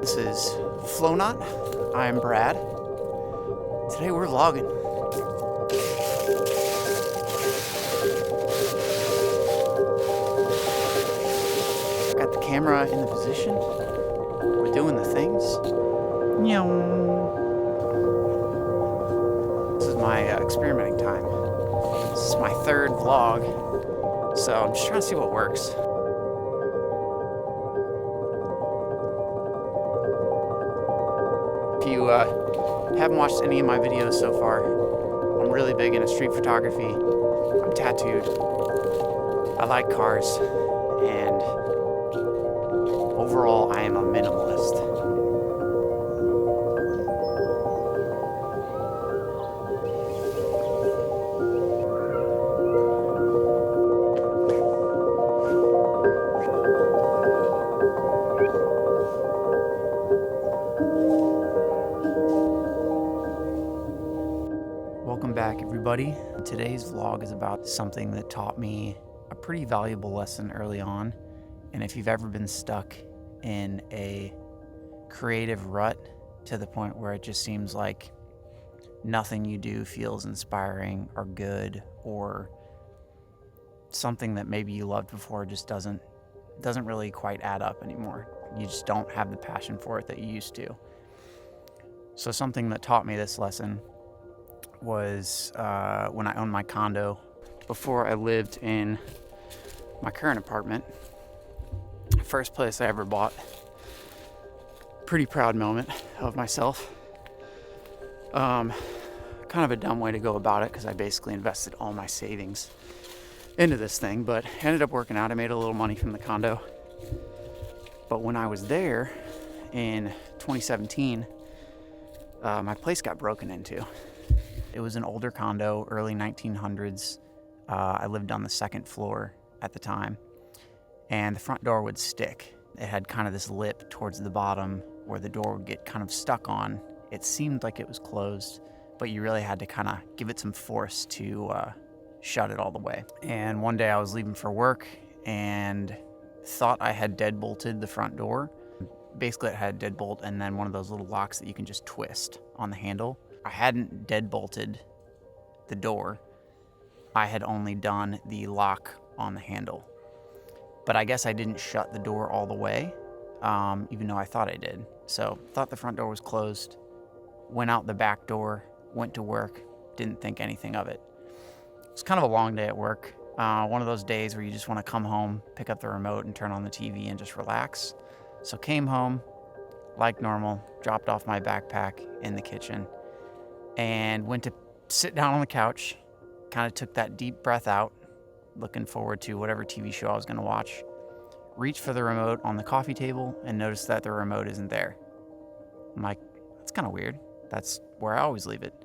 This is Flonought. I'm Brad. Today we're vlogging. Got the camera in the position. We're doing the things. This is my experimenting time. This is my third vlog, so I'm just trying to see what works. If you haven't watched any of my videos so far, I'm really big into street photography. I'm tattooed. I like cars, and overall I am a minimalist. Welcome back, everybody. Today's vlog is about something that taught me a pretty valuable lesson early on. And if you've ever been stuck in a creative rut to the point where it just seems like nothing you do feels inspiring or good, or something that maybe you loved before just doesn't really quite add up anymore. You just don't have the passion for it that you used to. So something that taught me this lesson was when I owned my condo. Before I lived in my current apartment, first place I ever bought. Pretty proud moment of myself. Kind of a dumb way to go about it, because I basically invested all my savings into this thing, but ended up working out. I made a little money from the condo. But when I was there in 2017, my place got broken into. It was an older condo, early 1900s. I lived on the second floor at the time, and the front door would stick. It had kind of this lip towards the bottom where the door would get kind of stuck on. It seemed like it was closed, but you really had to kind of give it some force to shut it all the way. And one day I was leaving for work and thought I had deadbolted the front door. Basically, it had a deadbolt and then one of those little locks that you can just twist on the handle. I hadn't deadbolted the door. I had only done the lock on the handle. But I guess I didn't shut the door all the way, even though I thought I did. So thought the front door was closed, went out the back door, went to work, didn't think anything of it. It was kind of a long day at work. One of those days where you just want to come home, pick up the remote and turn on the TV and just relax. So came home, like normal, dropped off my backpack in the kitchen, and went to sit down on the couch, kind of took that deep breath out, looking forward to whatever TV show I was going to watch, reached for the remote on the coffee table and noticed that the remote isn't there. I'm like, that's kind of weird. That's where I always leave it.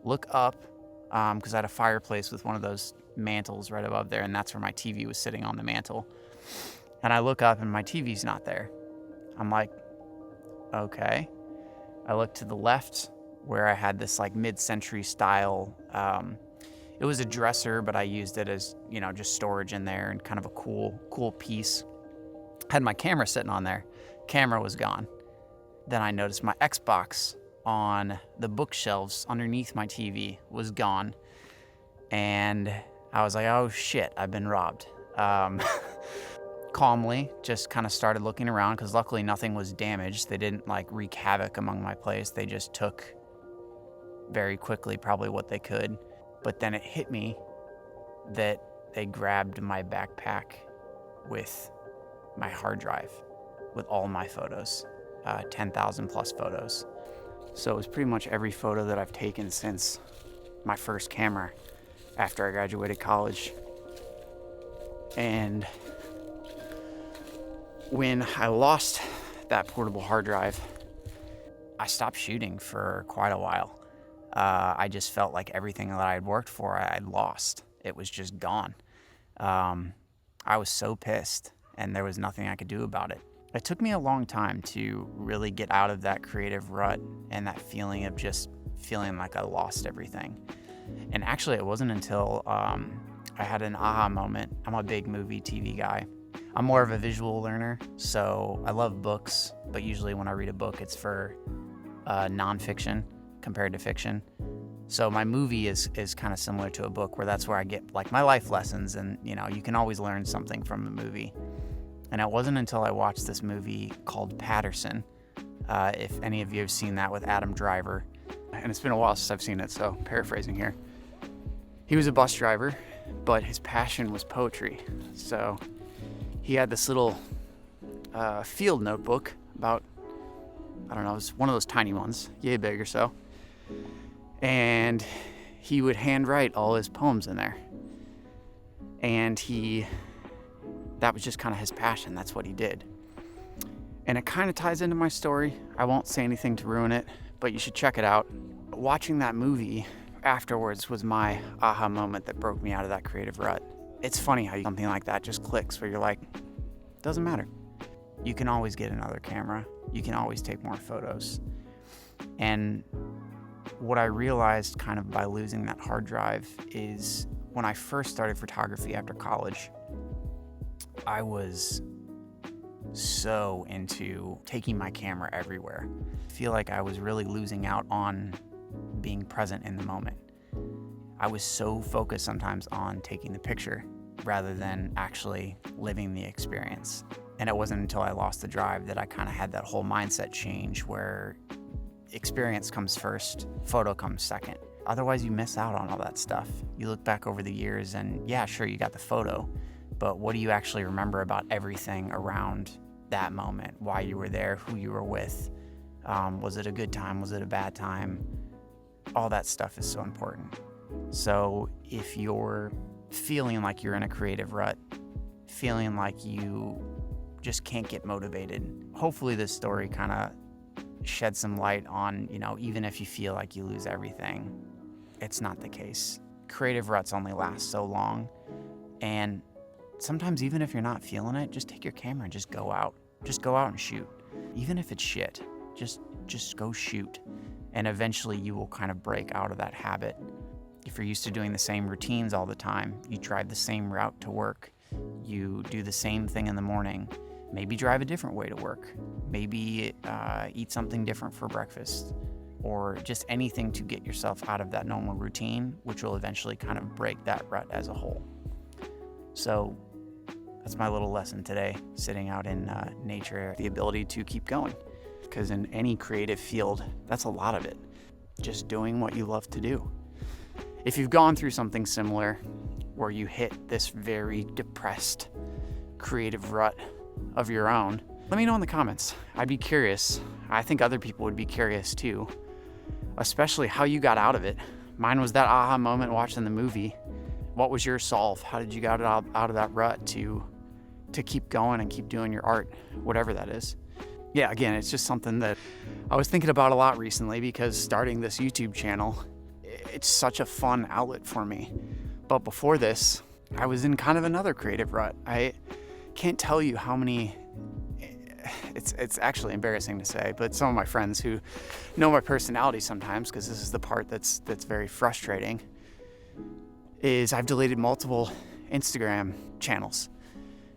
Look up, because I had a fireplace with one of those mantles right above there, and that's where my TV was sitting on the mantle. And I look up and my TV's not there. I'm like, okay. I look to the left, where I had this like mid-century style, it was a dresser, but I used it as, just storage in there, and kind of a cool piece. Had my camera sitting on there. Camera was gone. Then I noticed my Xbox on the bookshelves underneath my TV was gone. And I was like, oh shit, I've been robbed. Calmly just kind of started looking around, because luckily nothing was damaged. They didn't like wreak havoc among my place. They just took very quickly probably what they could. But then it hit me that they grabbed my backpack with my hard drive with all my photos, 10,000 plus photos. So it was pretty much every photo that I've taken since my first camera after I graduated college. And when I lost that portable hard drive, I stopped shooting for quite a while. I just felt like everything that I had worked for, I had lost. It was just gone. I was so pissed, and there was nothing I could do about it. It took me a long time to really get out of that creative rut and that feeling of just feeling like I lost everything. And actually, it wasn't until I had an aha moment. I'm a big movie TV guy. I'm more of a visual learner, so I love books, but usually when I read a book, it's for nonfiction compared to fiction. So my movie is kind of similar to a book, where that's where I get like my life lessons, and you can always learn something from a movie. And it wasn't until I watched this movie called Patterson, if any of you have seen that, with Adam Driver. And it's been a while since I've seen it, so paraphrasing here. He was a bus driver, but his passion was poetry. So he had this little field notebook, about, I don't know, it was one of those tiny ones, yay big or so. And he would handwrite all his poems in there. And that was just kind of his passion. That's what he did. And it kind of ties into my story. I won't say anything to ruin it, but you should check it out. Watching that movie afterwards was my aha moment that broke me out of that creative rut. It's funny how something like that just clicks, where you're like, doesn't matter. You can always get another camera. You can always take more photos. And what I realized kind of by losing that hard drive is, when I first started photography after college, I was so into taking my camera everywhere. I feel like I was really losing out on being present in the moment. I was so focused sometimes on taking the picture rather than actually living the experience. And it wasn't until I lost the drive that I kind of had that whole mindset change, where experience comes first, photo comes second. Otherwise, you miss out on all that stuff. You look back over the years and yeah, sure, you got the photo, but what do you actually remember about everything around that moment? Why you were there, who you were with, was it a good time, was it a bad time? All that stuff is so important. So if you're feeling like you're in a creative rut, feeling like you just can't get motivated, hopefully this story kind of sheds some light on, even if you feel like you lose everything, it's not the case. Creative ruts only last so long, and sometimes even if you're not feeling it, just take your camera and just go out. Just go out and shoot. Even if it's shit, just go shoot. And eventually you will kind of break out of that habit. If you're used to doing the same routines all the time, you drive the same route to work, you do the same thing in the morning, maybe drive a different way to work, maybe eat something different for breakfast, or just anything to get yourself out of that normal routine, which will eventually kind of break that rut as a whole. So that's my little lesson today, sitting out in nature, the ability to keep going. Because in any creative field, that's a lot of it. Just doing what you love to do. If you've gone through something similar, where you hit this very depressed creative rut of your own, let me know in the comments. I'd be curious. I think other people would be curious too, especially how you got out of it. Mine was that aha moment watching the movie. What was your solve? How did you get out of that rut to keep going and keep doing your art, whatever that is? Yeah, again, it's just something that I was thinking about a lot recently, because starting this YouTube channel, it's such a fun outlet for me. But before this, I was in kind of another creative rut. I can't tell you how many, it's actually embarrassing to say, but some of my friends who know my personality sometimes, because this is the part that's very frustrating, is I've deleted multiple Instagram channels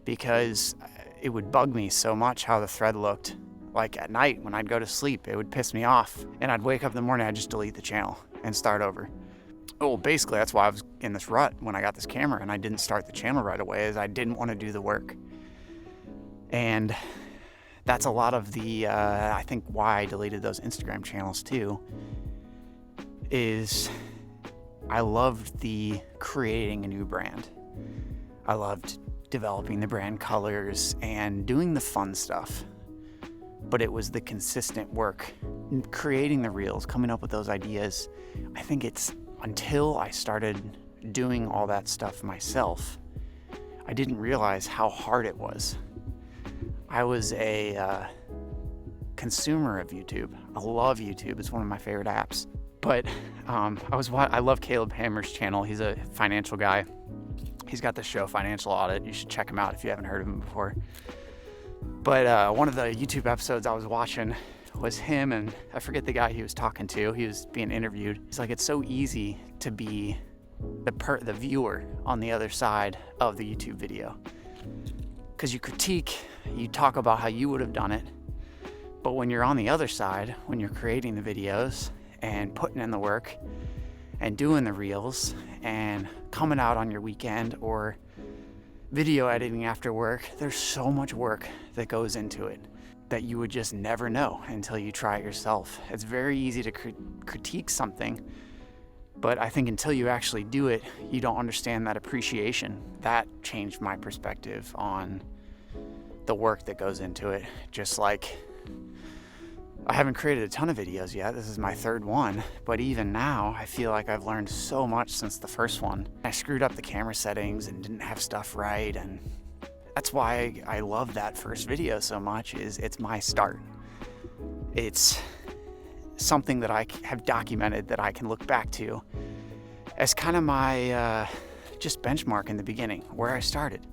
because it would bug me so much how the thread looked. Like at night when I'd go to sleep, it would piss me off, and I'd wake up in the morning, I'd just delete the channel and start over. Oh, basically that's why I was in this rut when I got this camera and I didn't start the channel right away, is I didn't want to do the work. And that's a lot of the, I think why I deleted those Instagram channels too, is I loved the creating a new brand. I loved developing the brand colors and doing the fun stuff. But it was the consistent work, creating the reels, coming up with those ideas. I think it's until I started doing all that stuff myself, I didn't realize how hard it was. I was a consumer of YouTube. I love YouTube. It's one of my favorite apps. But I love Caleb Hammer's channel. He's a financial guy. He's got the show Financial Audit. You should check him out if you haven't heard of him before. But one of the YouTube episodes I was watching was him, and I forget the guy he was talking to. He was being interviewed. He's like, it's so easy to be the viewer on the other side of the YouTube video. Because you critique, you talk about how you would have done it. But when you're on the other side, when you're creating the videos and putting in the work and doing the reels and coming out on your weekend or video editing after work, there's so much work that goes into it that you would just never know until you try it yourself. It's very easy to critique something, but I think until you actually do it, you don't understand that appreciation. That changed my perspective on the work that goes into it. Just like, I haven't created a ton of videos yet. This is my third one, but even now I feel like I've learned so much since the first one. I screwed up the camera settings and didn't have stuff right, and that's why I love that first video so much. Is it's my start. It's something that I have documented that I can look back to as kind of my just benchmark in the beginning, where I started,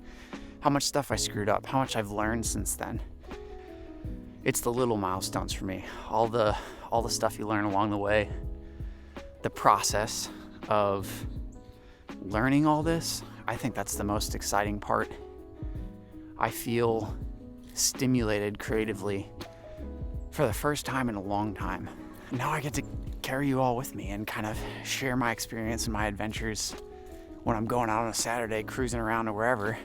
how much stuff I screwed up, how much I've learned since then. It's the little milestones for me, all the stuff you learn along the way, the process of learning all this. I think that's the most exciting part. I feel stimulated creatively for the first time in a long time. Now I get to carry you all with me and kind of share my experience and my adventures when I'm going out on a Saturday cruising around or wherever.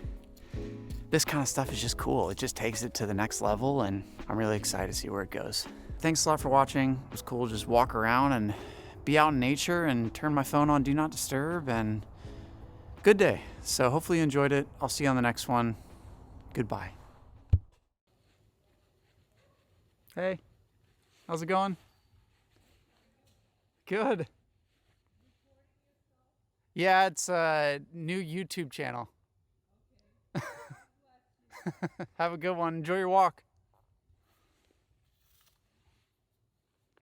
This kind of stuff is just cool. It just takes it to the next level, and I'm really excited to see where it goes. Thanks a lot for watching. It was cool to just walk around and be out in nature and turn my phone on Do Not Disturb, and good day. So hopefully you enjoyed it. I'll see you on the next one. Goodbye. Hey, how's it going? Good. Yeah, it's a new YouTube channel. Have a good one. Enjoy your walk.